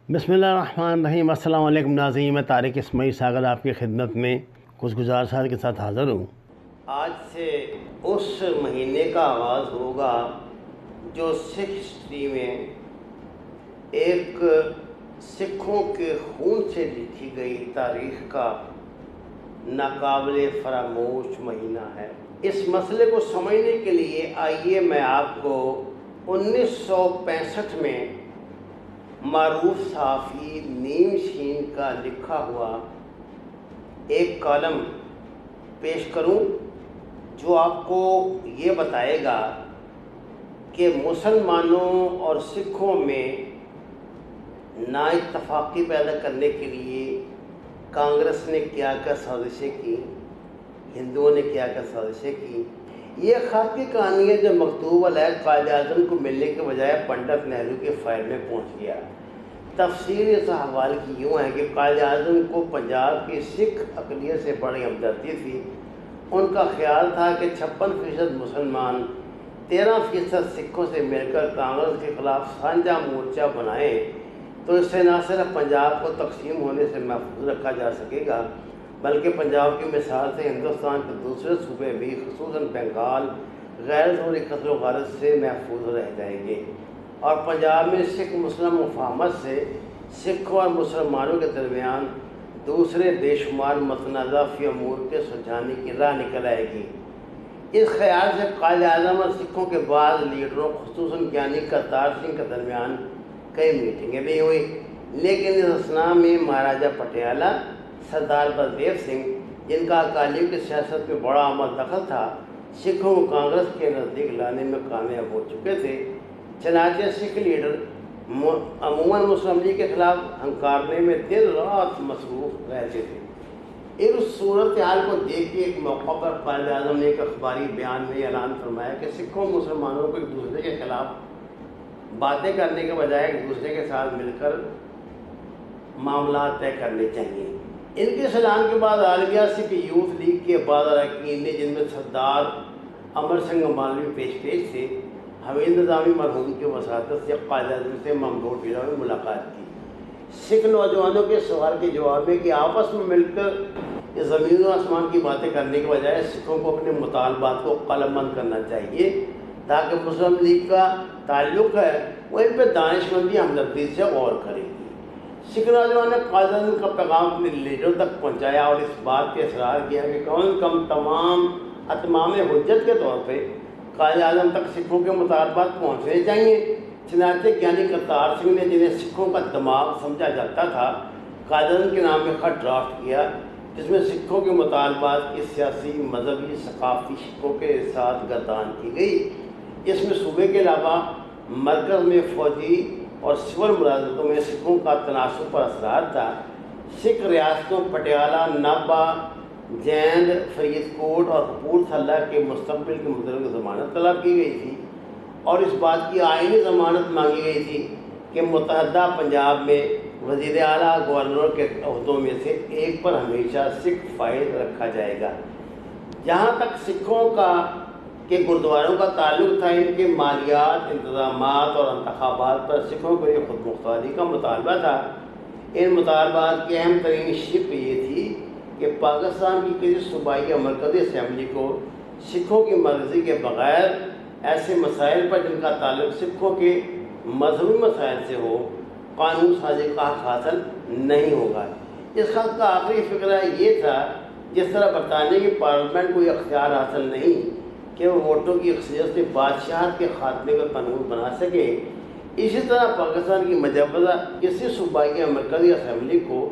بسم اللہ الرحمن الرحیم۔ السلام علیکم ناظرین، میں طارق اسماعیل ساگر آپ کی خدمت میں کچھ گزارشات کے ساتھ حاضر ہوں۔ آج سے اس مہینے کا آغاز ہوگا جو سکھ ہسٹری میں ایک سکھوں کے خون سے لکھی گئی تاریخ کا ناقابل فراموش مہینہ ہے۔ اس مسئلے کو سمجھنے کے لیے آئیے میں آپ کو 1965 میں معروف صحافی نیم شین کا لکھا ہوا ایک کالم پیش کروں جو آپ کو یہ بتائے گا کہ مسلمانوں اور سکھوں میں نا اتفاقی پیدا کرنے کے لیے کانگریس نے کیا کیا سازشیں کی، ہندوؤں نے کیا کیا سازشیں کی۔ یہ خط کی کہانی ہے جو مکتوب علیہ قائد اعظم کو ملنے کے بجائے پنڈت نہرو کے فائل میں پہنچ گیا۔ تفسیر اس حوالے کی یوں ہے کہ قائد اعظم کو پنجاب کی سکھ اقلیت سے بڑی ہمدردی تھی۔ ان کا خیال تھا کہ 56% مسلمان 13% سکھوں سے مل کر کانگریس کے خلاف سانجا مورچہ بنائیں تو اس سے نہ صرف پنجاب کو تقسیم ہونے سے محفوظ رکھا جا سکے گا بلکہ پنجاب کی مثال سے ہندوستان کے دوسرے صوبے بھی خصوصاً بنگال غیر ضروری قتل و غارت سے محفوظ رہ جائیں گے، اور پنجاب میں سکھ مسلم مفاہمت سے سکھوں اور مسلمانوں کے درمیان دوسرے بے شمار متنازع فی امور کے سلجھانے کی راہ نکل آئے گی۔ اس خیال سے قائد اعظم اور سکھوں کے بعض لیڈروں خصوصاً گیانی کرتار سنگھ کے درمیان کئی میٹنگیں بھی ہوئی، لیکن اس اثناء میں مہاراجہ پٹیالہ سردار بلدیو سنگھ، جن کا اکالیوں کی سیاست میں بڑا عمل دخل تھا، سکھوں کو کانگریس کے نزدیک لانے میں کامیاب ہو چکے تھے۔ چنانچہ سکھ لیڈر عموماً مسلم لیگ کے خلاف ہنکارنے میں دن رات مصروف رہتے تھے۔ اس صورتحال کو دیکھ کے ایک موقع پر قائد اعظم نے ایک اخباری بیان میں اعلان فرمایا کہ سکھوں مسلمانوں کو ایک دوسرے کے خلاف باتیں کرنے کے بجائے ایک دوسرے کے ساتھ مل کر معاملات طے کرنے چاہیے۔ ان کے اعلان کے بعد عالمیہ سکھ یوتھ لیگ کے بعض اراکین نے، جن میں سردار امر سنگھ مالوی پیش تھے، حمید نظامی مرحوم کی وساطت سے قائد اعظم سے ممدوح ٹیلا میں ملاقات کی۔ سکھ نوجوانوں کے سوال کے جواب میں کہ آپس میں مل کر یہ زمین و آسمان کی باتیں کرنے کے بجائے سکھوں کو اپنے مطالبات کو قلم بند کرنا چاہیے تاکہ مسلم لیگ کا تعلق ہے وہ ان پہ دانش مندی ہمدردی سے غور کرے گی۔ سکھ نوجوان نے قائد اعظم کا پیغام اپنے لیڈر تک پہنچایا اور اس بات پہ اصرار کیا کہ کم از کم اتمام حجت کے طور پہ قائد اعظم تک سکھوں کے مطالبات پہنچنے چاہیے۔ چنانچہ گیانی کرتار سنگھ نے، جنہیں سکھوں کا دماغ سمجھا جاتا تھا، قائد اعظم کے نام میں خط ڈرافٹ کیا جس میں سکھوں کے مطالبات کی سیاسی، مذہبی، ثقافتی شقوں کے ساتھ گردان کی گئی۔ اس میں صوبے کے علاوہ مرکز میں فوجی اور سول ملازمتوں میں سکھوں کا تناسب پر اثرات تھا۔ سکھ ریاستوں پٹیالہ، نابا، جیند، فرید کوٹ اور کپورتھلہ کے مستقبل کے متعلق ضمانت طلب کی گئی تھی، اور اس بات کی آئینی ضمانت مانگی گئی تھی کہ متحدہ پنجاب میں وزیر اعلیٰ گورنر کے عہدوں میں سے ایک پر ہمیشہ سکھ فائز رکھا جائے گا۔ جہاں تک سکھوں کے گردواروں کا تعلق تھا، ان کے مالیات، انتظامات اور انتخابات پر سکھوں کو یہ خود مختاری کا مطالبہ تھا۔ ان مطالبات کی اہم ترین شق یہ تھی کہ پاکستان کی کسی صوبائی یا مرکزی اسمبلی کو سکھوں کی مرضی کے بغیر ایسے مسائل پر جن کا تعلق سکھوں کے مذہبی مسائل سے ہو، قانون سازی کا حق حاصل نہیں ہوگا۔ اس خط کا آخری فقرہ یہ تھا، جس طرح برطانیہ کی پارلیمنٹ کو یہ اختیار حاصل نہیں کہ وہ ووٹوں کی اکثریت سے بادشاہت کے خاتمے کا قانون بنا سکے، اسی طرح پاکستان کی مجوزہ کسی صوبائی یا مرکزی اسمبلی کو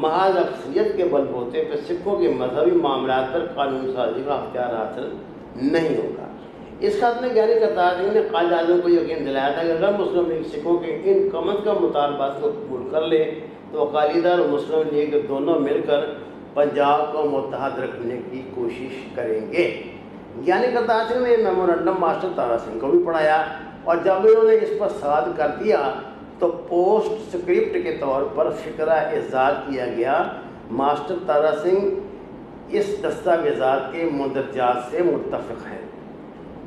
محض اکثریت کے بل بوتے پہ سکھوں کے مذہبی معاملات پر قانون سازی کا اختیار حاصل نہیں ہوگا۔ اس خط میں گیانی کرتار سنگھ نے قائد اعظم کو یقین دلایا تھا کہ اگر مسلم لیگ سکھوں کے ان کم از کم مطالبات کو قبول کر لے تو اکالی دل اور مسلم لیگ دونوں مل کر پنجاب کو متحد رکھنے کی کوشش کریں گے۔ گیانی کرتار سنگھ نے میمورنڈم ماسٹر تارا سنگھ کو بھی پڑھایا، اور جب انہوں نے اس پر صاد کر دیا تو پوسٹ سکرپٹ کے طور پر فقرہ اظہار کیا گیا، ماسٹر تارا سنگھ اس دستاویزات کے مندرجات سے متفق ہیں۔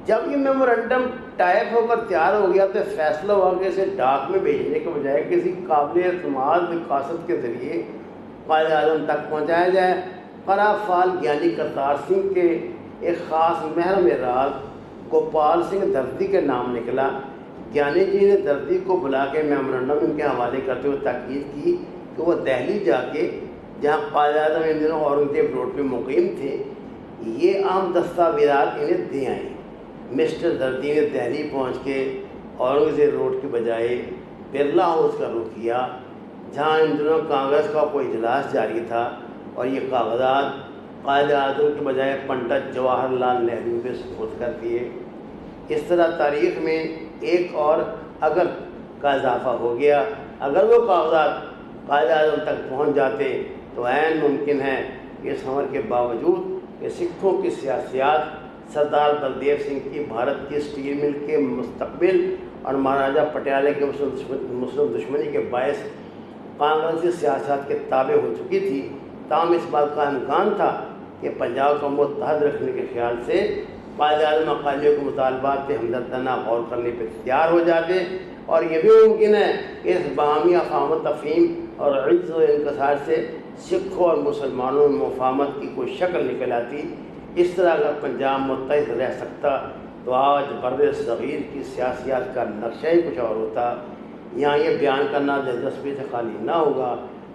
جب یہ میمورنڈم ٹائپ ہو کر تیار ہو گیا تو فیصلہ ہوا کہ اسے ڈاک میں بھیجنے کے بجائے کسی قابل اعتماد قاصد کے ذریعے قائد اعظم تک پہنچایا جائے۔ قرا فعال گیانی کرتار سنگھ کے ایک خاص محرم راز گوپال سنگھ دردی کے نام نکلا۔ گیانی جی نے دردی کو بلا کے میمورنڈم ان کے حوالے کرتے ہوئے تاکید کی کہ وہ دہلی جا کے، جہاں قائد اعظم ان دنوں اورنگزیب روڈ پہ مقیم تھے، یہ عام دستاویزات انہیں دے آئیں۔ مسٹر دردی نے دہلی پہنچ کے اورنگزیب روڈ کے بجائے برلا ہاؤس کا رخ کیا، جہاں ان دنوں کانگریس کا کوئی اجلاس جاری تھا، اور یہ کاغذات قائد اعظم کے بجائے پنڈت جواہر لال نہرو کے سپرد کر دیے۔ اس طرح تاریخ میں ایک اور اگر کا اضافہ ہو گیا۔ اگر وہ کاغذات قائد اعظم تک پہنچ جاتے تو عین ممکن ہے کہ اس خبر کے باوجود کہ سکھوں کی سیاسیات، سردار بلدیو سنگھ کی بھارت کی اسٹیل مل کے مستقبل اور مہاراجہ پٹیالے کے مسلم دشمنی کے باعث کانگریسی سیاست کے تابع ہو چکی تھی، تاہم اس بات کا امکان تھا کہ پنجاب کو متحد رکھنے کے خیال سے قائد اعظم اقالیوں کے مطالبات پہ ہمدردانہ غور کرنے پہ تیار ہو جاتے، اور یہ بھی ممکن ہے کہ اس باہمی افہام و تفہیم اور عجز و انکسار سے سکھوں اور مسلمانوں میں مفاہمت کی کوئی شکل نکل آتی۔ اس طرح اگر پنجاب متحد رہ سکتا تو آج بر صغیر کی سیاسیات کا نقشہ ہی کچھ اور ہوتا۔ یہاں یہ بیان کرنا دلچسپی سے خالی نہ ہوگا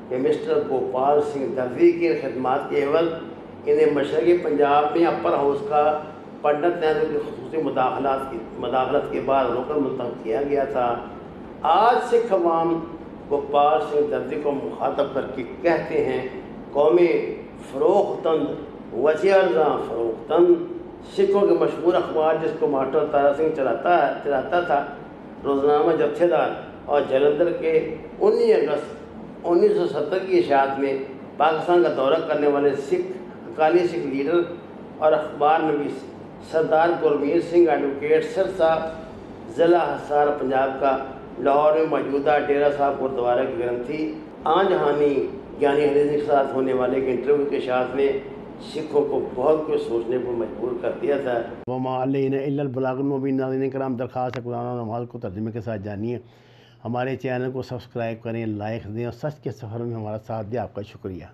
کہ مسٹر گوپال سنگھ دردی کی خدمات کے عوض انہیں مشرقی پنجاب میں اپر ہاؤس کا پنڈت نہرو کی خصوصی مداخلت کے بعد رکن منتخب کیا گیا تھا۔ آج سکھ عوام گوپال سنگھ دردی کو مخاطب کر کے کہتے ہیں، قومی فروختند وسیع ارزاں فروختند۔ سکھوں کے مشہور اخبار جس کو ماسٹر تارا سنگھ چلاتا تھا، روزنامہ جتھے دار، اور جلندھر کے 19 اگست 1970 کی اشاعت میں پاکستان کا دورہ کرنے والے اکالی سکھ لیڈر اور اخبار نویس سردار گرمیر سنگھ ایڈوکیٹ سرسا، ضلع حصار پنجاب کا، لاہور میں موجودہ ڈیرہ صاحب گردوارہ کی گرنتھی آن جہانی گیانی ہری سنگھ کے ساتھ ہونے والے ایک انٹرویو کی اشاعت میں سکھوں کو بہت کچھ سوچنے پر مجبور کر دیا تھا۔ وما علینا الا البلاغ المبین۔ ناظرین کرام، درخواست ہے قرآن اور نماز کو ترجمے کے ساتھ جانیے، ہمارے چینل کو سبسکرائب کریں، لائک دیں اور سچ کے سفر میں ہمارا ساتھ دیں۔ آپ کا شکریہ۔